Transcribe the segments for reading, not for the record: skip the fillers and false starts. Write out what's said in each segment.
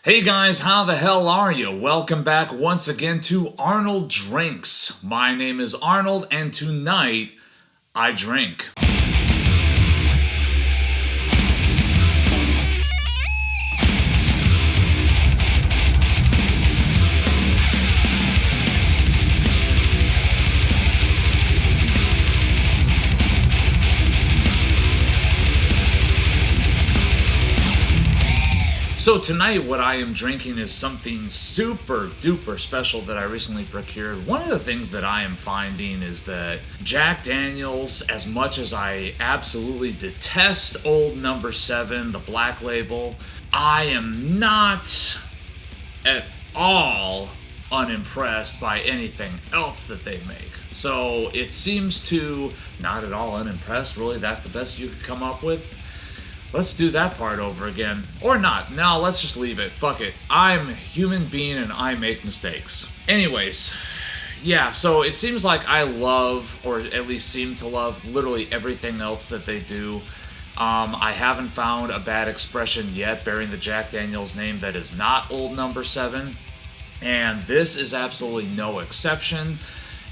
Hey guys, how the hell are you? Welcome back once again to Arnold Drinks. My name is Arnold, and tonight I drink. So tonight what I am drinking is something super duper special that I recently procured. One of the things that I am finding is that Jack Daniel's, as much as I absolutely detest Old Number 7, the black label, I am not at all unimpressed by anything else that they make. So it seems to, not at all unimpressed, really, that's the best you could come up with. Let's do that part over again. Or not. No, let's just leave it. Fuck it. I'm a human being and I make mistakes. Anyways, yeah, so it seems like I love, or at least seem to love, literally everything else that they do. I haven't found a bad expression yet bearing the Jack Daniel's name that is not Old Number 7. And this is absolutely no exception.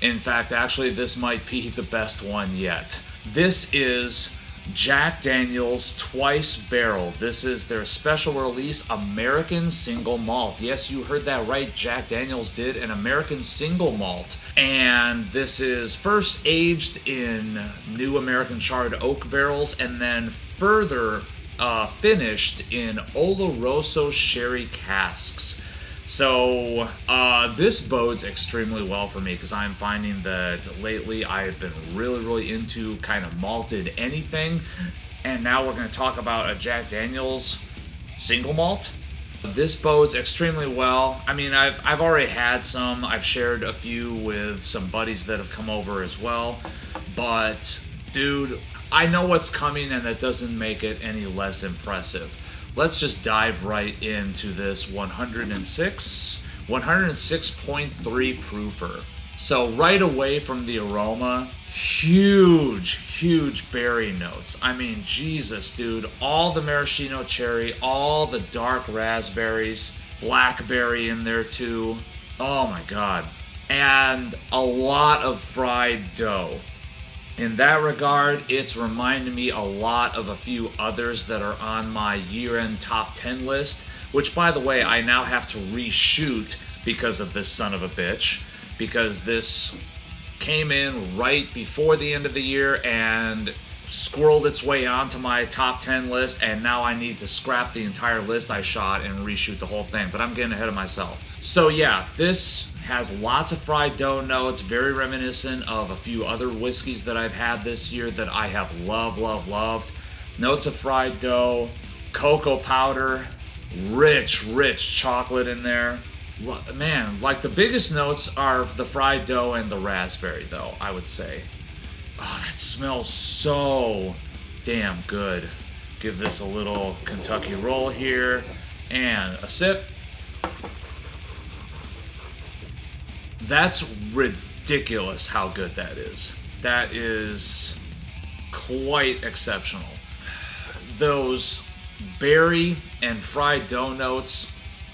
In fact, actually, this might be the best one yet. This is Jack Daniel's Twice Barrel. This is their special release American Single Malt. Yes, you heard that right. Jack Daniel's did an American Single Malt. And this is first aged in new American charred oak barrels and then further finished in Oloroso sherry casks. So this bodes extremely well for me because I'm finding that lately I've been really into kind of malted anything. And now we're going to talk about a Jack Daniel's single malt. This bodes extremely well. I mean, I've already had some. I've shared a few with some buddies that have come over as well. But, dude, I know what's coming and that doesn't make it any less impressive. Let's just dive right into this 106.3 proofer. So right away from the aroma, huge berry notes. I mean, Jesus, dude. All the maraschino cherry, all the dark raspberries, blackberry in there too. Oh my God. And a lot of fried dough. In that regard, it's reminding me a lot of a few others that are on my year-end top 10 list, which, by the way, I now have to reshoot because of this son of a bitch, because this came in right before the end of the year and squirreled its way onto my top 10 list, and now I need to scrap the entire list I shot and reshoot the whole thing, but I'm getting ahead of myself. So yeah, this has lots of fried dough notes, very reminiscent of a few other whiskeys that I've had this year that I have loved. Notes of fried dough, cocoa powder, rich chocolate in there. Man, like the biggest notes are the fried dough and the raspberry, though, I would say. Oh, that smells so damn good. Give this a little Kentucky roll here and a sip. That's ridiculous how good that is. That is quite exceptional. Those berry and fried dough notes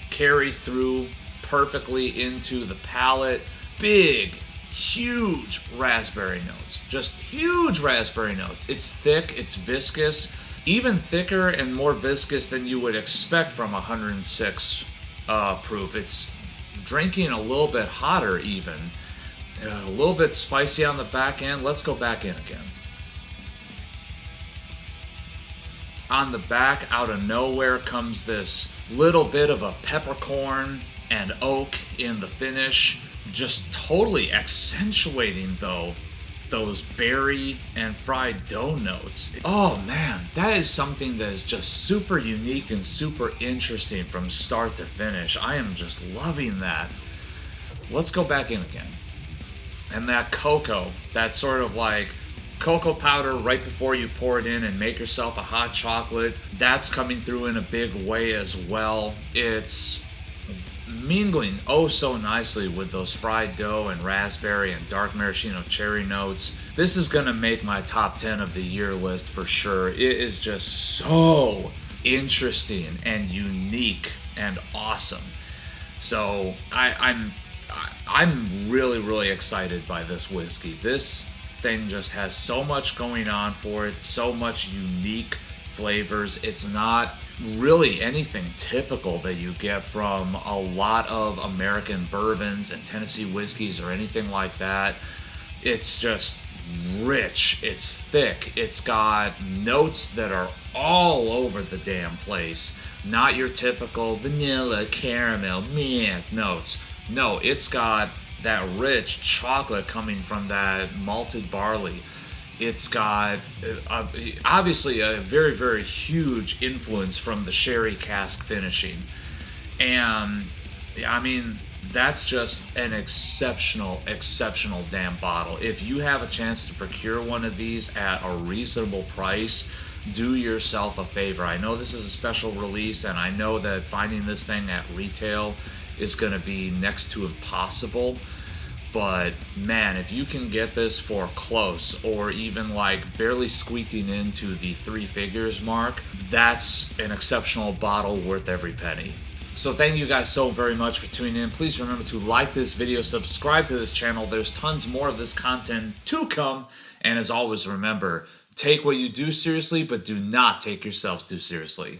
carry through perfectly into the palate. Big, huge raspberry notes. Just huge raspberry notes. It's thick, it's viscous, even thicker and more viscous than you would expect from 106 proof. It's drinking a little bit hotter even. A little bit spicy on the back end. Let's go back in again. On the back, out of nowhere, comes this little bit of a peppercorn and oak in the finish. Just totally accentuating, though, those berry and fried dough notes. Oh man, that is something that is just super unique and super interesting from start to finish. I am just loving that. Let's go back in again. And that cocoa, that sort of like cocoa powder right before you pour it in and make yourself a hot chocolate, that's coming through in a big way as well. It's mingling oh so nicely with those fried dough and raspberry and dark maraschino cherry notes. This is gonna make my top 10 of the year list for sure. It is just so interesting and unique and awesome. So I'm really, really excited by this whiskey. This thing just has so much going on for it, so much unique flavors. It's not really anything typical that you get from a lot of American bourbons and Tennessee whiskeys or anything like that. It's just rich, it's thick, it's got notes that are all over the damn place. Not your typical vanilla, caramel, mint notes. No, it's got that rich chocolate coming from that malted barley. It's got obviously a very, very huge influence from the sherry cask finishing. And I mean, that's just an exceptional, exceptional damn bottle. If you have a chance to procure one of these at a reasonable price, do yourself a favor. I know this is a special release, and I know that finding this thing at retail is going to be next to impossible. But man, if you can get this for close or even like barely squeaking into the 3 figures mark, that's an exceptional bottle worth every penny. So thank you guys so very much for tuning in. Please remember to like this video, subscribe to this channel. There's tons more of this content to come. And as always, remember, take what you do seriously, but do not take yourselves too seriously.